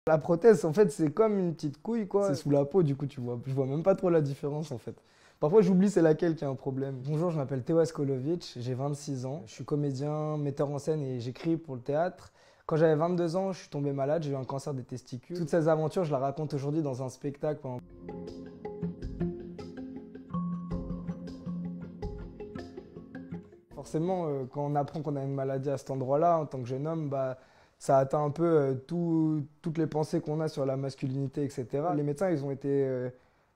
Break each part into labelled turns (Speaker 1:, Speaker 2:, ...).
Speaker 1: La prothèse, en fait, c'est comme une petite couille, quoi. C'est sous la peau, du coup, tu vois. Je vois même pas trop la différence, en fait. Parfois, j'oublie c'est laquelle qui a un problème. Bonjour, je m'appelle Théo Askolovic, j'ai 26 ans. Je suis comédien, metteur en scène et j'écris pour le théâtre. Quand j'avais 22 ans, je suis tombé malade, j'ai eu un cancer des testicules. Toutes ces aventures, je la raconte aujourd'hui dans un spectacle. Forcément, quand on apprend qu'on a une maladie à cet endroit-là, en tant que jeune homme, bah, ça atteint un peu toutes les pensées qu'on a sur la masculinité, etc. Les médecins, ils ont été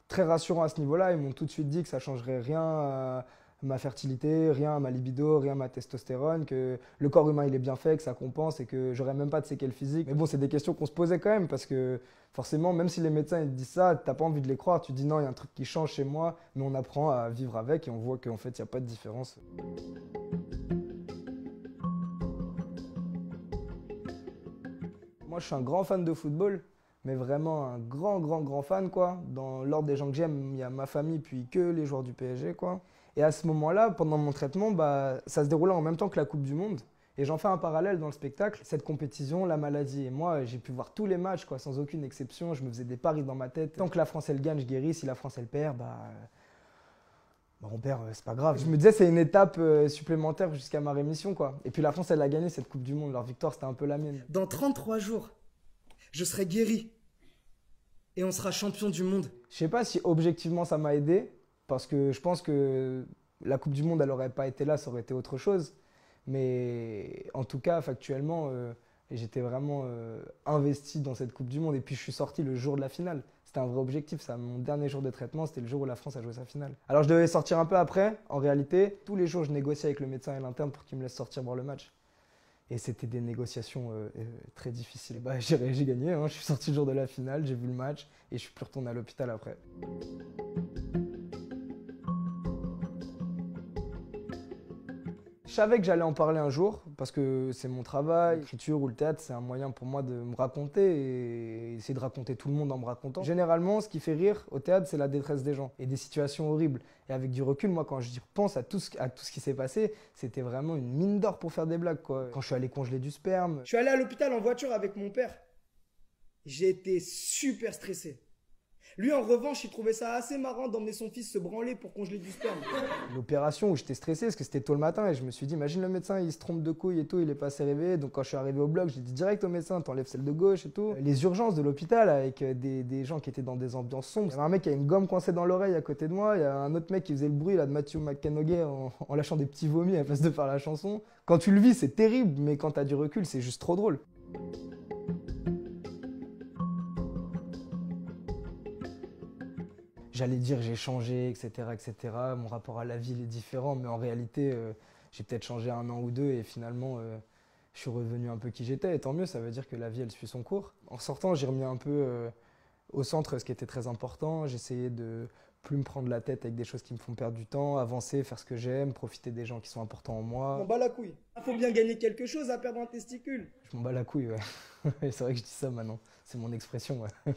Speaker 1: très rassurants à ce niveau-là. Ils m'ont tout de suite dit que ça changerait rien à ma fertilité, rien à ma libido, rien à ma testostérone, que le corps humain il est bien fait, que ça compense et que j'aurais même pas de séquelles physiques. Mais bon, c'est des questions qu'on se posait quand même parce que forcément, même si les médecins ils te disent ça, t'as pas envie de les croire. Tu dis non, il y a un truc qui change chez moi, mais on apprend à vivre avec et on voit qu'en fait, il n'y a pas de différence. Moi, je suis un grand fan de football, mais vraiment un grand fan, quoi. Dans l'ordre des gens que j'aime, il y a ma famille, puis que les joueurs du PSG, quoi. Et à ce moment-là, pendant mon traitement, bah, ça se déroulait en même temps que la Coupe du Monde. Et j'en fais un parallèle dans le spectacle. Cette compétition, la maladie. Et moi, j'ai pu voir tous les matchs, quoi, sans aucune exception. Je me faisais des paris dans ma tête. Tant que la France, elle gagne, je guéris. Si la France, elle perd, bah on perd, c'est pas grave. Je me disais, c'est une étape supplémentaire jusqu'à ma rémission, quoi. Et puis la France, elle a gagné cette Coupe du Monde. Leur victoire, c'était un peu la mienne.
Speaker 2: Dans 33 jours, je serai guéri. Et on sera champion du monde.
Speaker 1: Je sais pas si objectivement ça m'a aidé, parce que je pense que la Coupe du Monde, elle aurait pas été là, ça aurait été autre chose. Mais en tout cas, factuellement, j'étais vraiment investi dans cette Coupe du Monde. Et puis je suis sorti le jour de la finale. C'était un vrai objectif. Ça, mon dernier jour de traitement, c'était le jour où la France a joué sa finale. Alors je devais sortir un peu après. En réalité, tous les jours, je négociais avec le médecin et l'interne pour qu'il me laisse sortir voir le match. Et c'était des négociations très difficiles. Bah, j'ai gagné, hein. Je suis sorti le jour de la finale, j'ai vu le match et je suis plus retourné à l'hôpital après. Je savais que j'allais en parler un jour parce que c'est mon travail. L'écriture ou le théâtre, c'est un moyen pour moi de me raconter et essayer de raconter tout le monde en me racontant. Généralement, ce qui fait rire au théâtre, c'est la détresse des gens et des situations horribles. Et avec du recul, moi, quand je repense à tout ce qui s'est passé, c'était vraiment une mine d'or pour faire des blagues, quoi. Quand je suis allé congeler du sperme.
Speaker 2: Je suis allé à l'hôpital en voiture avec mon père. J'ai été super stressé. Lui, en revanche, il trouvait ça assez marrant d'emmener son fils se branler pour congeler du sperme.
Speaker 1: L'opération où j'étais stressé parce que c'était tôt le matin et je me suis dit, imagine le médecin, il se trompe de couille et tout, il est pas assez réveillé. Donc quand je suis arrivé au bloc, j'ai dit direct au médecin, t'enlèves celle de gauche et tout. Les urgences de l'hôpital avec des gens qui étaient dans des ambiances sombres. Il y avait un mec qui a une gomme coincée dans l'oreille à côté de moi, il y a un autre mec qui faisait le bruit là, de Matthew McConaughey en lâchant des petits vomis à la place de faire la chanson. Quand tu le vis, c'est terrible, mais quand t'as du recul, c'est juste trop drôle. J'allais dire j'ai changé, etc., etc. Mon rapport à la vie il est différent, mais en réalité, j'ai peut-être changé 1 an ou 2 et finalement, je suis revenu un peu qui j'étais. Et tant mieux, ça veut dire que la vie, elle suit son cours. En sortant, j'ai remis un peu au centre ce qui était très important. J'ai essayé de plus me prendre la tête avec des choses qui me font perdre du temps, avancer, faire ce que j'aime, profiter des gens qui sont importants en
Speaker 2: Je
Speaker 1: moi.
Speaker 2: m'en bats la couille. Il faut bien gagner quelque chose à perdre un testicule.
Speaker 1: Je m'en bats la couille, ouais. C'est vrai que je dis ça maintenant. C'est mon expression, ouais.